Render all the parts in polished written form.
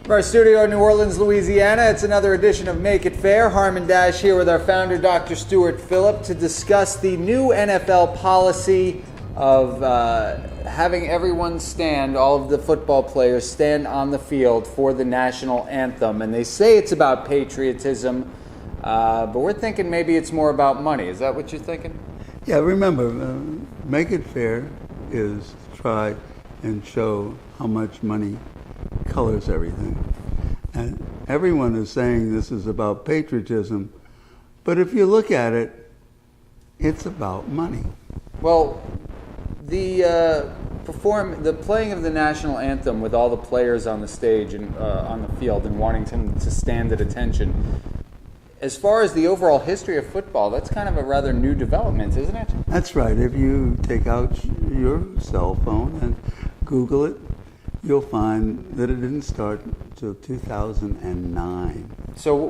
From our studio in New Orleans, Louisiana, it's another edition of Make It Fair. Harmon Dash here with our founder, Dr. Stuart Phillip, to discuss the new NFL policy of having everyone stand, all of the football players stand on the field for the national anthem. And they say it's about patriotism, but we're thinking maybe it's more about money. Is that what you're thinking? Yeah, remember, Make It Fair is try and show how much money colors everything. And everyone is saying this is about patriotism, but if you look at it, it's about money. Well, the playing of the national anthem with all the players on the stage and on the field and wanting them to stand at attention, as far as the overall history of football, that's kind of a rather new development, isn't it? That's right. If you take out your cell phone and Google it, you'll find that it didn't start until 2009. So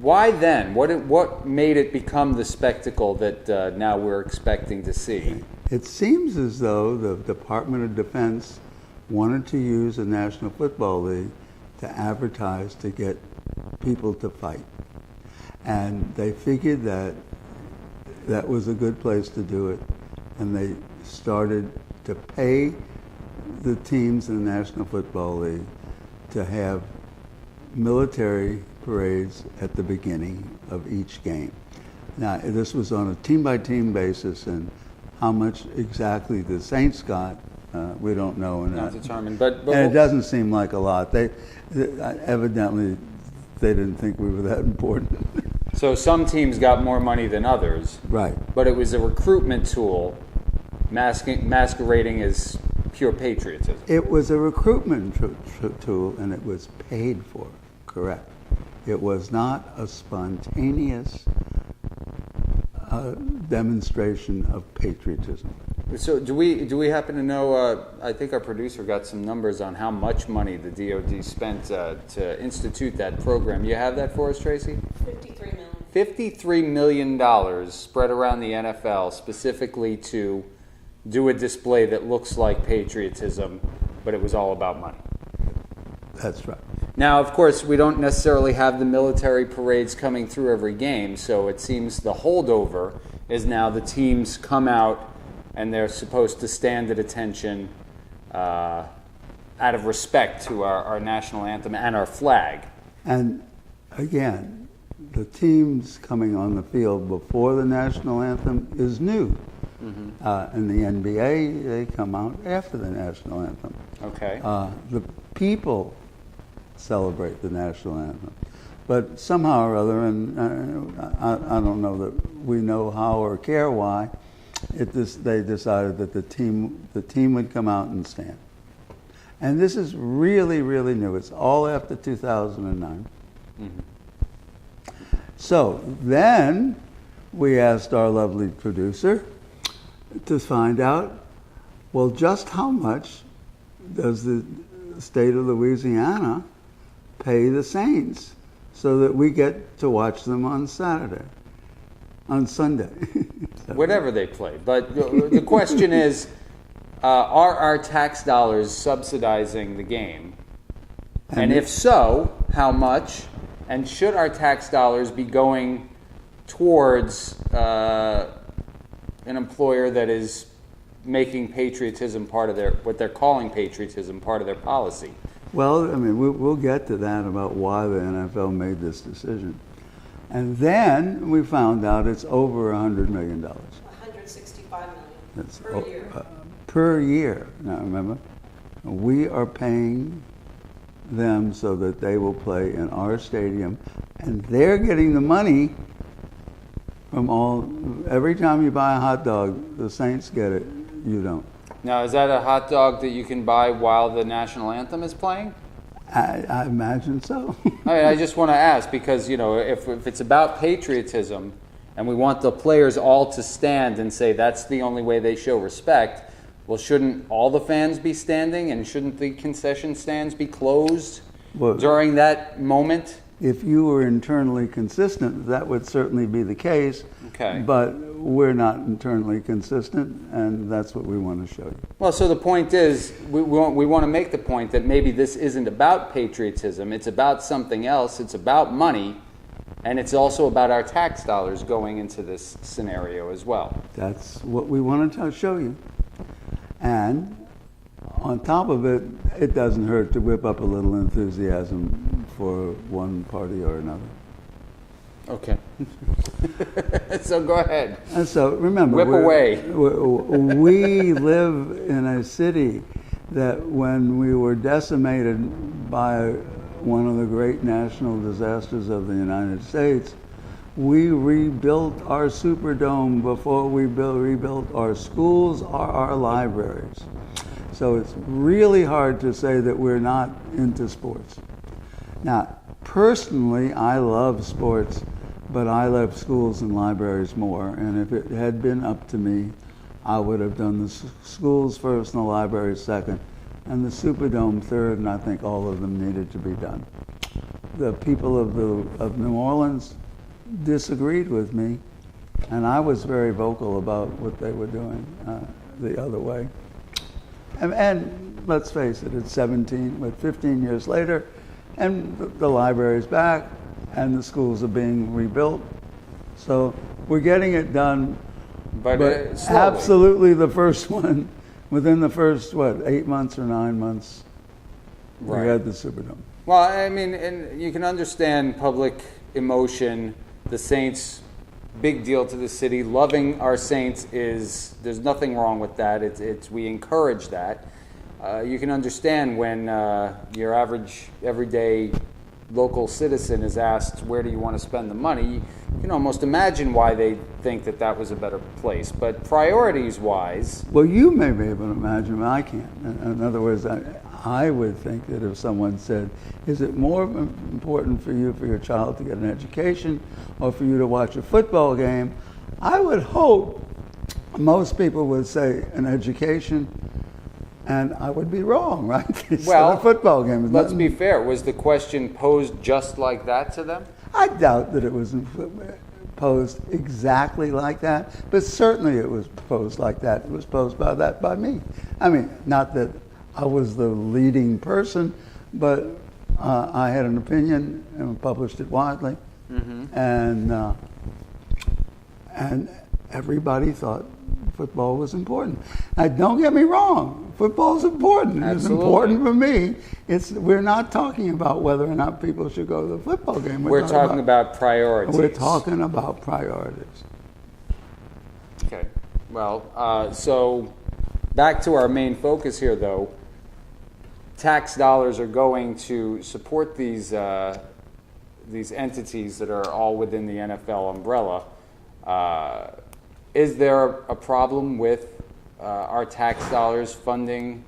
why then? What made it become the spectacle that now we're expecting to see? It seems as though the Department of Defense wanted to use the National Football League to advertise to get people to fight. And they figured that that was a good place to do it. And they started to pay the teams in the National Football League to have military parades at the beginning of each game. Now, this was on a team-by-team basis, and how much exactly the Saints got, we don't know. Not determined, but and it doesn't seem like a lot. Evidently, they didn't think we were that important. So some teams got more money than others. Right. But it was a recruitment tool masquerading as pure patriotism. It was a recruitment tool, and it was paid for, correct. It was not a spontaneous demonstration of patriotism. So do we happen to know, I think our producer got some numbers on how much money the DOD spent to institute that program. You have that for us, Tracy? $53 million. $53 million spread around the NFL specifically to do a display that looks like patriotism, but it was all about money. That's right. Now, of course, we don't necessarily have the military parades coming through every game, so it seems the holdover is now the teams come out and they're supposed to stand at attention out of respect to our national anthem and our flag. And again, the teams coming on the field before the national anthem is new. Mm-hmm. In the NBA, they come out after the national anthem. Okay. The people celebrate the national anthem. But somehow or other, and I don't know that we know how or care why, they decided that the team would come out and stand. And this is really, really new. It's all after 2009. Mm-hmm. So then we asked our lovely producer to find out, well, just how much does the state of Louisiana pay the Saints so that we get to watch them on Sunday. Whatever they play. But the question is, are our tax dollars subsidizing the game? And if so, how much? And should our tax dollars be going towards an employer that is making patriotism part of what they're calling patriotism part of their policy? Well, I mean, we'll get to that about why the NFL made this decision. And then we found out it's over $100 million. $165 million That's per year. Per year. Now, remember, we are paying them so that they will play in our stadium, and they're getting the money from every time you buy a hot dog, the Saints get it, you don't. Now, is that a hot dog that you can buy while the national anthem is playing? I imagine so. I just want to ask because, if it's about patriotism and we want the players all to stand and say that's the only way they show respect, well, shouldn't all the fans be standing and shouldn't the concession stands be closed during that moment? If you were internally consistent, that would certainly be the case. Okay. But we're not internally consistent, and that's what we want to show you. Well, so the point is, we want to make the point that maybe this isn't about patriotism. It's about something else. It's about money, and it's also about our tax dollars going into this scenario as well. That's what we want to show you. And on top of it, it doesn't hurt to whip up a little enthusiasm for one party or another. Okay. So go ahead. And so remember, Whip away. We live in a city that when we were decimated by one of the great national disasters of the United States, we rebuilt our Superdome before we rebuilt our schools or our libraries. So it's really hard to say that we're not into sports. Now, personally, I love sports, but I love schools and libraries more. And if it had been up to me, I would have done the schools first and the libraries second, and the Superdome third, and I think all of them needed to be done. The people of New Orleans disagreed with me, and I was very vocal about what they were doing the other way. And let's face it, it's 15 years later, and the library's back, and the schools are being rebuilt. So we're getting it done, but absolutely the first one, within the first, 8 months or 9 months, Right. we had the Superdome. Well, I mean, and you can understand public emotion. The Saints, big deal to the city. Loving our Saints there's nothing wrong with that. We encourage that. You can understand when your average, everyday local citizen is asked, where do you want to spend the money? You can almost imagine why they think that was a better place. But priorities-wise... Well, you may be able to imagine, but I can't. In other words, I would think that if someone said, is it more important for your child to get an education or for you to watch a football game, I would hope most people would say an education, and I would be wrong, right? Well, a football game. Let's be fair. Was the question posed just like that to them? I doubt that it was posed exactly like that, but certainly it was posed like that. It was posed by me. I mean, not that I was the leading person, but I had an opinion and published it widely, and everybody thought football was important. Now, don't get me wrong, football is important. It's important for me. We're not talking about whether or not people should go to the football game. We're talking about priorities. We're talking about priorities. Okay. Well, so back to our main focus here, though. Tax dollars are going to support these entities that are all within the NFL umbrella. Is there a problem with our tax dollars funding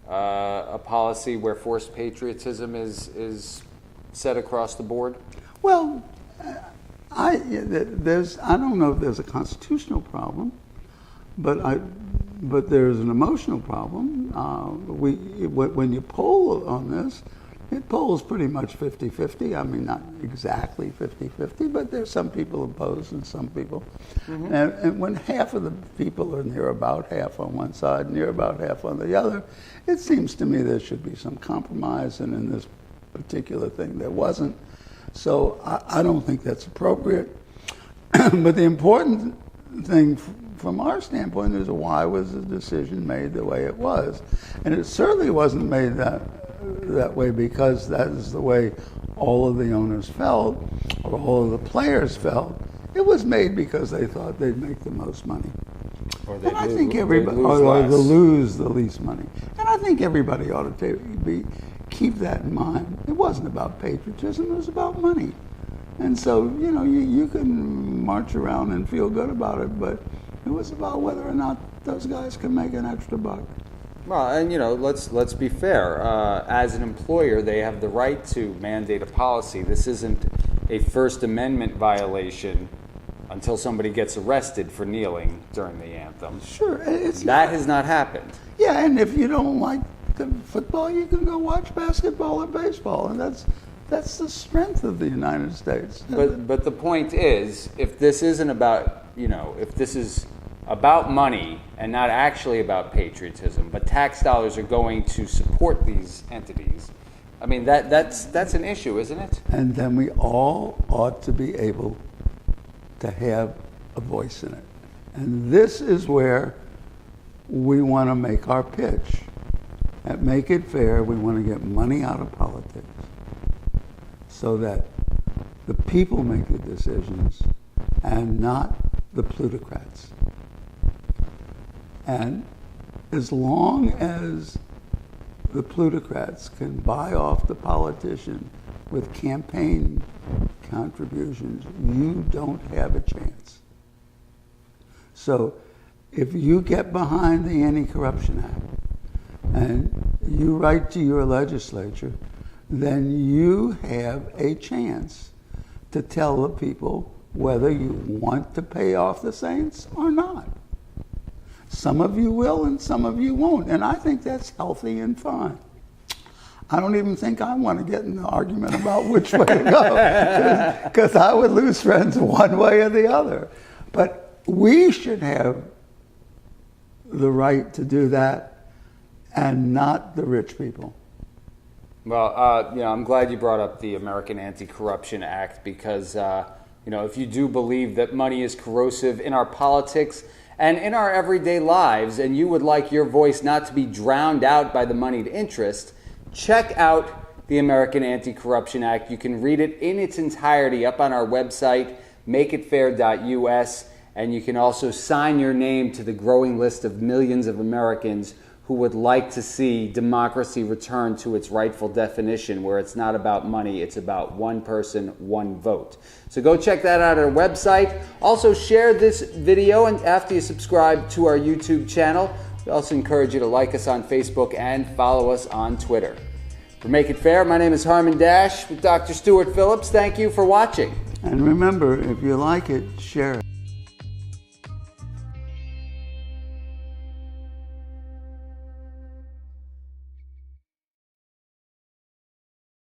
a policy where forced patriotism is set across the board? Well, I don't know if there's a constitutional problem, but there's an emotional problem. When you poll on this, it polls pretty much 50-50. I mean, not exactly 50-50, but there's some people opposed and some people. And when half of the people are near about half on one side, near about half on the other, it seems to me there should be some compromise, and in this particular thing there wasn't. So I don't think that's appropriate. But the important thing from our standpoint is, why was the decision made the way it was? And it certainly wasn't made that way because that is the way all of the owners felt, or all of the players felt. It was made because they thought they'd make the most money. Or and I think everybody, or to lose the least money. And I think everybody ought to keep that in mind. It wasn't about patriotism, it was about money. And so, you can march around and feel good about it, but it was about whether or not those guys can make an extra buck. Well, and let's be fair. As an employer, they have the right to mandate a policy. This isn't a First Amendment violation until somebody gets arrested for kneeling during the anthem. Sure, that has not happened. Yeah, and if you don't like the football, you can go watch basketball or baseball, and that's the strength of the United States. But the point is, if this isn't about if this is about money and not actually about patriotism, but tax dollars are going to support these entities, I mean, that's an issue, isn't it? And then we all ought to be able to have a voice in it. And this is where we want to make our pitch. At Make It Fair, we want to get money out of politics so that the people make the decisions and not the plutocrats. And as long as the plutocrats can buy off the politician with campaign contributions, you don't have a chance. So if you get behind the Anti-Corruption Act and you write to your legislature, then you have a chance to tell the people whether you want to pay off the saints or not. Some of you will and some of you won't, and I think that's healthy and fine. I don't even think I want to get in the argument about which way to go, because I would lose friends one way or the other. But we should have the right to do that and not the rich people. Well, I'm glad you brought up the American Anti-Corruption Act because, if you do believe that money is corrosive in our politics and in our everyday lives, and you would like your voice not to be drowned out by the moneyed interest, check out the American Anti-Corruption Act. You can read it in its entirety up on our website, makeitfair.us, and you can also sign your name to the growing list of millions of Americans who would like to see democracy return to its rightful definition, where it's not about money, it's about one person, one vote. So go check that out at our website. Also share this video, and after you subscribe to our YouTube channel, we also encourage you to like us on Facebook and follow us on Twitter. For Make It Fair, my name is Harmon Dash with Dr. Stuart Phillips. Thank you for watching. And remember, if you like it, share it.